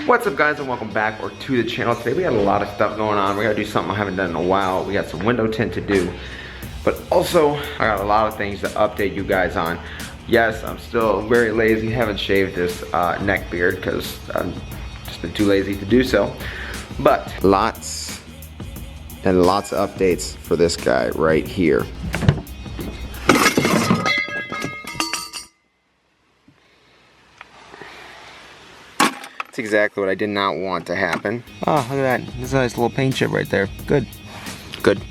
What's up, guys, and welcome back or to the channel. Today we got a lot of stuff going on. We gotta do something I haven't done in a while. We got some window tint to do, but also I got a lot of things to update you guys on. Yes, I'm still very lazy. Haven't shaved this neck beard because I've just been too lazy to do so. But lots and lots of updates for this guy right here. That's exactly what I did not want to happen. Oh, look at that. There's a nice little paint chip right there. Good. Good.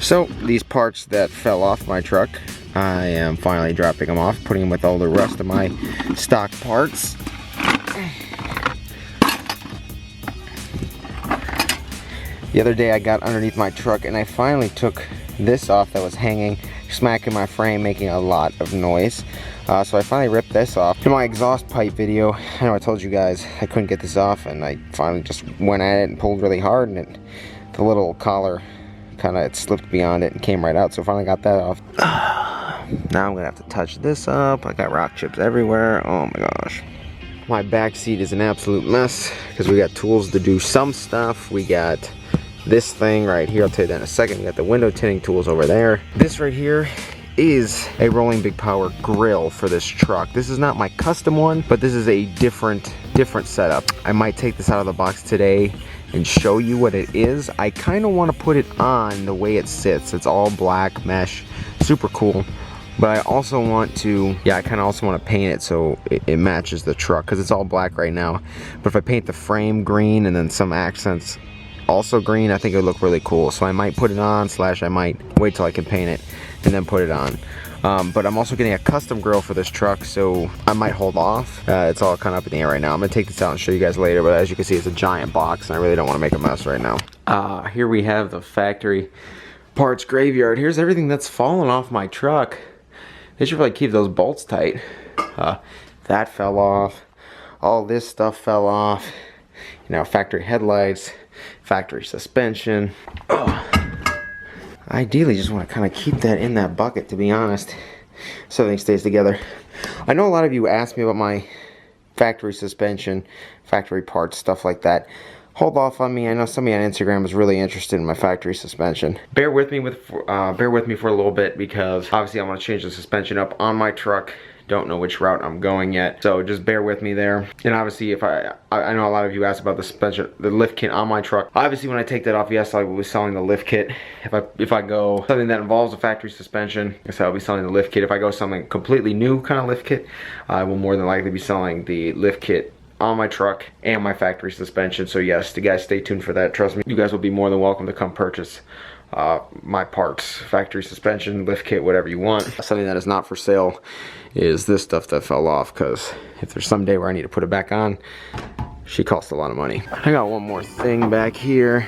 So, these parts that fell off my truck, I am finally dropping them off, putting them with all the rest of my stock parts. The other day I got underneath my truck and I finally took this off that was hanging, smacking my frame, making a lot of noise. So I finally ripped this off. In my exhaust pipe video, I know I told you guys I couldn't get this off, and I finally just went at it and pulled really hard, and the little collar kind of slipped beyond it and came right out, so I finally got that off. Now I'm gonna have to touch this up. I got rock chips everywhere. Oh my gosh. My back seat is an absolute mess because we got tools to do some stuff. We got this thing right here, I'll tell you that in a second. We got the window tinting tools over there. This right here is a rolling big power grill for this truck. This is not my custom one, but this is a different setup. I might take this out of the box today and show you what it is. I kind of want to put it on the way it sits. It's all black mesh, super cool. But I also want to, I kind of also want to paint it so it matches the truck, because it's all black right now. But if I paint the frame green and then some accents also green, I think it would look really cool. So I might put it on, / I might wait till I can paint it and then put it on. But I'm also getting a custom grill for this truck, so I might hold off. It's all kind of up in the air right now. I'm gonna take this out and show you guys later, but as you can see, it's a giant box and I really don't want to make a mess right now. Here we have the factory parts graveyard. Here's everything that's fallen off my truck. They should probably keep those bolts tight. That fell off. All this stuff fell off. You know, factory headlights, factory suspension. Ideally, just want to kind of keep that in that bucket, to be honest, so everything stays together. I know a lot of you asked me about my factory suspension, factory parts, stuff like that. Hold off on me. I know somebody on Instagram was really interested in my factory suspension. Bear with me for a little bit, because obviously I want to change the suspension up on my truck. Don't know which route I'm going yet, so just bear with me there. And obviously, if I know a lot of you asked about the suspension, the lift kit on my truck. Obviously, when I take that off, yes, I will be selling the lift kit. If I go something that involves a factory suspension, yes, I'll be selling the lift kit. If I go something completely new kind of lift kit, I will more than likely be selling the lift kit on my truck and my factory suspension. So yes, you guys stay tuned for that. Trust me, you guys will be more than welcome to come purchase my parts, factory suspension, lift kit, whatever you want. Something that is not for sale is this stuff that fell off, because if there's some day where I need to put it back on, she costs a lot of money. I got one more thing back here,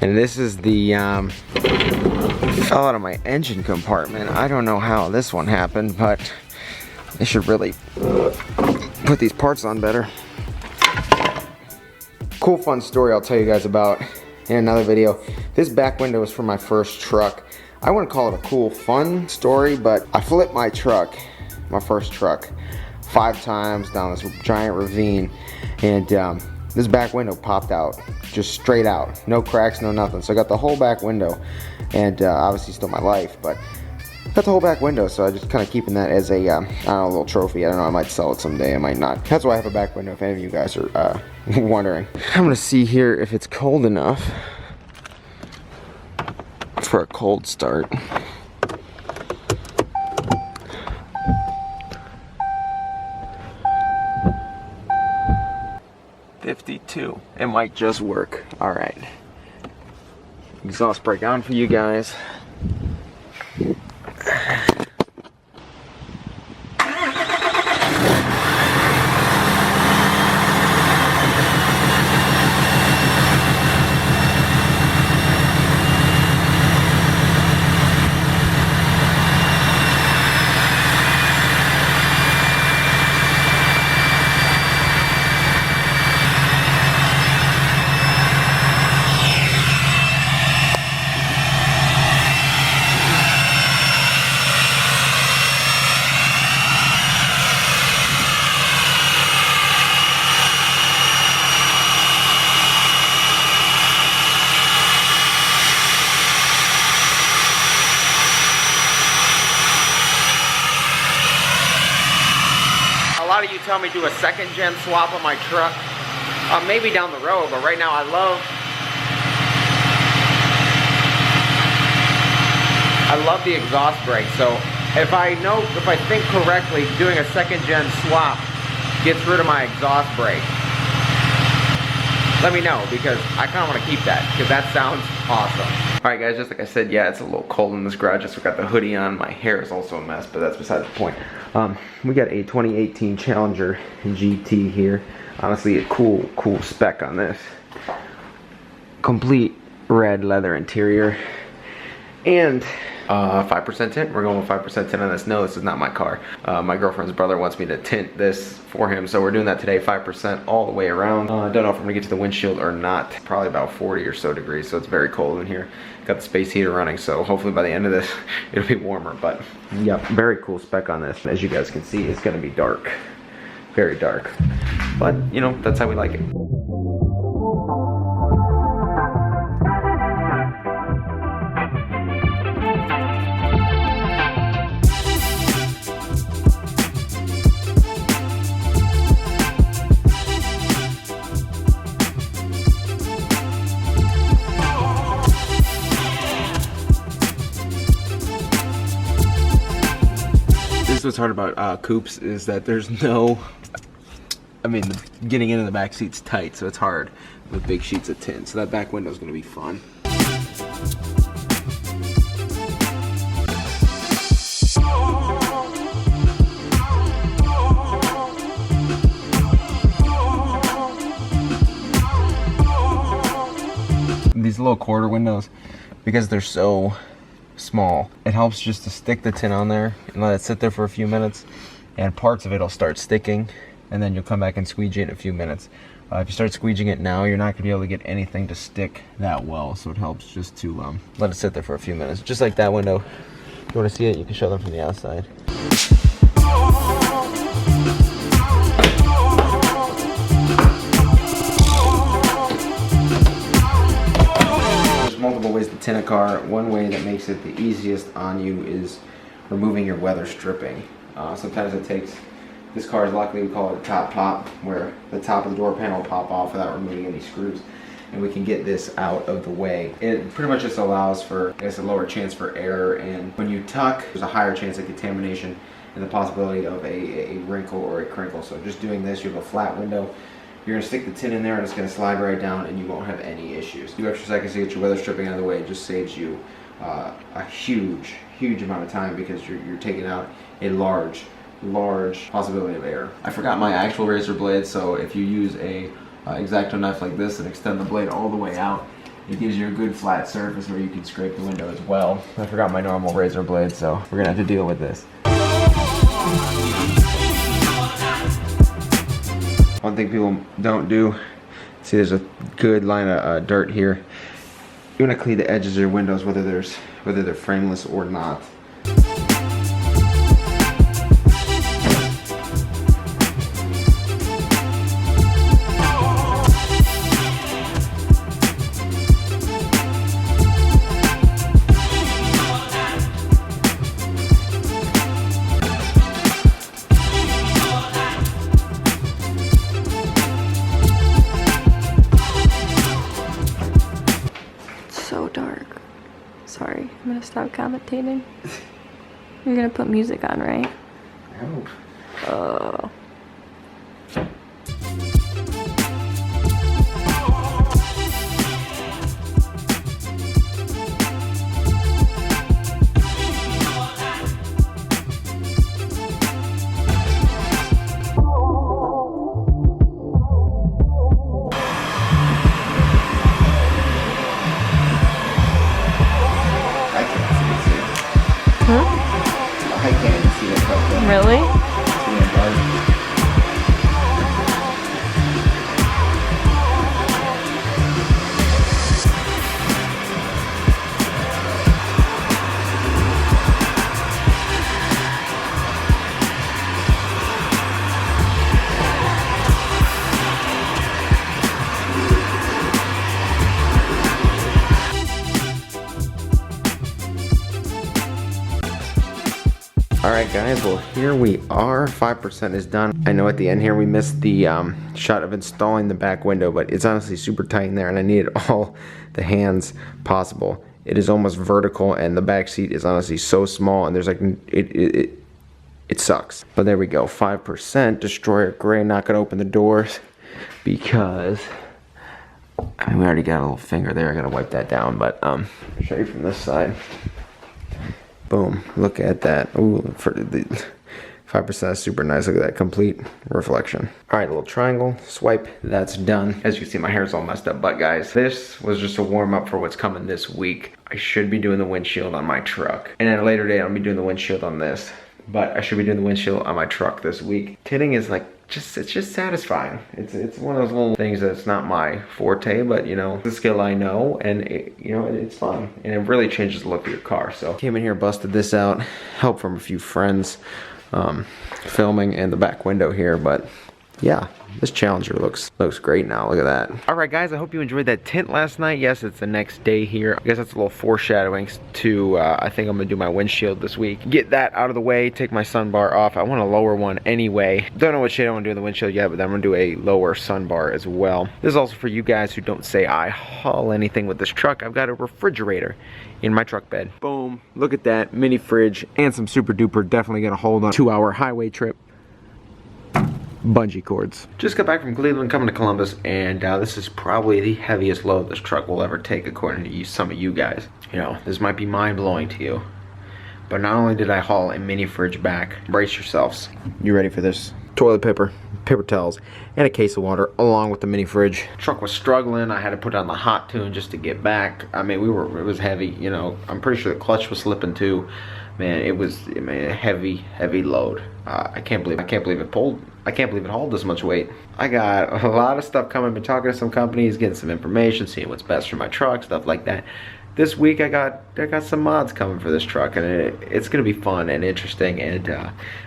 and this is the fell out of my engine compartment. I don't know how this one happened, but they should really put these parts on better. Cool fun story I'll tell you guys about in another video. This back window is from my first truck. I wouldn't call it a cool fun story, but I flipped my truck, my first truck, 5 times down this giant ravine, and this back window popped out, just straight out, no cracks, no nothing. So I got the whole back window, and obviously still my life, but got the whole back window. So I just kind of keeping that as a I don't know, a little trophy. I don't know, I might sell it someday, I might not. That's why I have a back window, if any of you guys are wondering. I'm gonna see here if it's cold enough for a cold start. $52. It might just work. All right. Exhaust brake on for you guys. about me do a second gen swap on my truck. Maybe down the road, but right now I love the exhaust brake. So if I think correctly, doing a second gen swap gets rid of my exhaust brake. Let me know, because I kind of want to keep that, because that sounds awesome. Alright guys, just like I said, yeah, it's a little cold in this garage. I just got the hoodie on. My hair is also a mess, but that's beside the point. We got a 2018 Challenger GT here. Honestly, a cool spec on this. Complete red leather interior. And 5% tint. We're going with 5% tint on this. No, this is not my car. My girlfriend's brother wants me to tint this for him, so we're doing that today, 5% all the way around. I don't know if I'm gonna get to the windshield or not. Probably about 40 or so degrees, so it's very cold in here. Got the space heater running, so hopefully by the end of this, it'll be warmer. But yeah, very cool spec on this. As you guys can see, it's gonna be dark, very dark. But you know, that's how we like it. What's hard about coupes is that there's no, I mean, getting into the back seat's tight, so it's hard with big sheets of tint. So that back window is going to be fun. These little quarter windows, because they're so small, it helps just to stick the tint on there and let it sit there for a few minutes, and parts of it will start sticking, and then you'll come back and squeegee it in a few minutes. If you start squeegeeing it now, you're not going to be able to get anything to stick that well, so it helps just to let it sit there for a few minutes. Just like that window. If you want to see it, you can show them from the outside. Multiple ways to tint a car. One way that makes it the easiest on you is removing your weather stripping. Sometimes it takes, this car is luckily, we call it a top, where the top of the door panel will pop off without removing any screws, and we can get this out of the way. It pretty much just allows for, I guess, a lower chance for error, and when you tuck, there's a higher chance of contamination and the possibility of a wrinkle or a crinkle. So just doing this, you have a flat window, you're gonna stick the tint in there and it's gonna slide right down and you won't have any issues. A few extra seconds to get your weather stripping out of the way. It just saves you a huge amount of time, because you're taking out a large possibility of error. I forgot my actual razor blade, so if you use a X-Acto knife like this and extend the blade all the way out, it gives you a good flat surface where you can scrape the window as well. I forgot my normal razor blade, so we're gonna have to deal with this. One thing people don't do, see there's a good line of dirt here. You want to clean the edges of your windows, whether they're frameless or not. Sorry, I'm gonna stop commentating. You're gonna put music on, right? I hope. Oh. Really? guys, well here we are, 5% is done. I know at the end here we missed the shot of installing the back window, but it's honestly super tight in there and I needed all the hands possible. It is almost vertical and the back seat is honestly so small and there's like, it sucks. But there we go, 5%, Destroyer Gray, not gonna open the doors because, I mean we already got a little finger there, I gotta wipe that down, but I'll show you from this side. Boom, look at that. Ooh, for the 5% is super nice. Look at that complete reflection. All right, a little triangle, swipe, that's done. As you can see, my hair's all messed up, but guys, this was just a warm up for what's coming this week. I should be doing the windshield on my truck. And at a later date, I'll be doing the windshield on this. But I should be doing the windshield on my truck this week. Tinting is like, it's just satisfying. It's one of those little things that's not my forte, but you know, the skill I know, and you know, it's fun. And it really changes the look of your car. So came in here, busted this out, help from a few friends, filming in the back window here, but yeah, this Challenger looks great now. Look at that. All right, guys, I hope you enjoyed that tint last night. Yes, it's the next day here. I guess that's a little foreshadowing to, I think I'm gonna do my windshield this week. Get that out of the way, take my sun bar off. I want a lower one anyway. Don't know what shade I want to do in the windshield yet, but I'm gonna do a lower sun bar as well. This is also for you guys who don't say I haul anything with this truck. I've got a refrigerator in my truck bed. Boom, look at that, mini fridge and some super duper, definitely gonna hold on a 2-hour highway trip. Bungee cords. Just got back from Cleveland, coming to Columbus, and this is probably the heaviest load this truck will ever take, according to some of you guys. You know, this might be mind-blowing to you, but not only did I haul a mini fridge back, brace yourselves. You ready for this? Toilet paper, paper towels, and a case of water, along with the mini fridge. Truck was struggling. I had to put on the hot tune just to get back. I mean, it was heavy. You know, I'm pretty sure the clutch was slipping too. Man, it was a heavy load. I can't believe it pulled. I can't believe it hauled this much weight. I got a lot of stuff coming. Been talking to some companies, getting some information, seeing what's best for my truck, stuff like that. This week I got some mods coming for this truck, and it's gonna be fun and interesting, and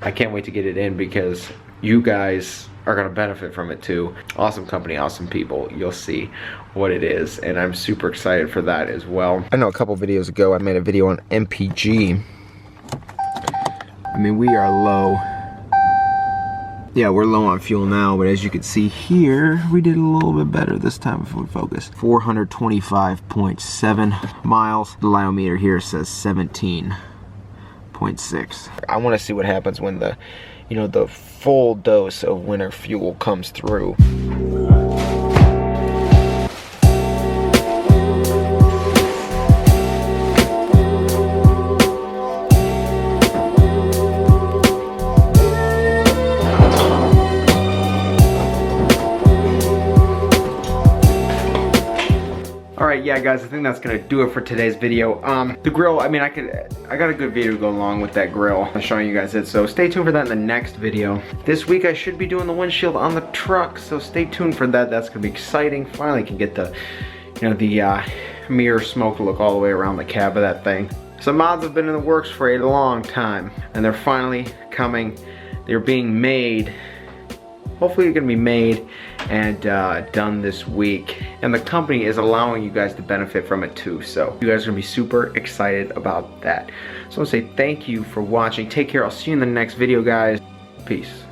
I can't wait to get it in because you guys are gonna benefit from it too. Awesome company, awesome people. You'll see what it is, and I'm super excited for that as well. I know a couple videos ago I made a video on MPG. I mean, we are low. Yeah, we're low on fuel now, but as you can see here, we did a little bit better this time if we focus. 425.7 miles. The liometer here says 17.6. I want to see what happens when the, you know, the full dose of winter fuel comes through. Yeah, guys, I think that's gonna do it for today's video. The grill, I mean, I got a good video to go along with that grill. I'm showing you guys it, so stay tuned for that in the next video. This week I should be doing the windshield on the truck, so stay tuned for that. That's gonna be exciting. Finally can get the, you know, the mirror smoke look all the way around the cab of that thing. Some mods have been in the works for a long time, and they're finally coming. They're being made. Hopefully they're gonna be made and done this week. And the company is allowing you guys to benefit from it too. So you guys are gonna be super excited about that. So I wanna say thank you for watching. Take care, I'll see you in the next video, guys. Peace.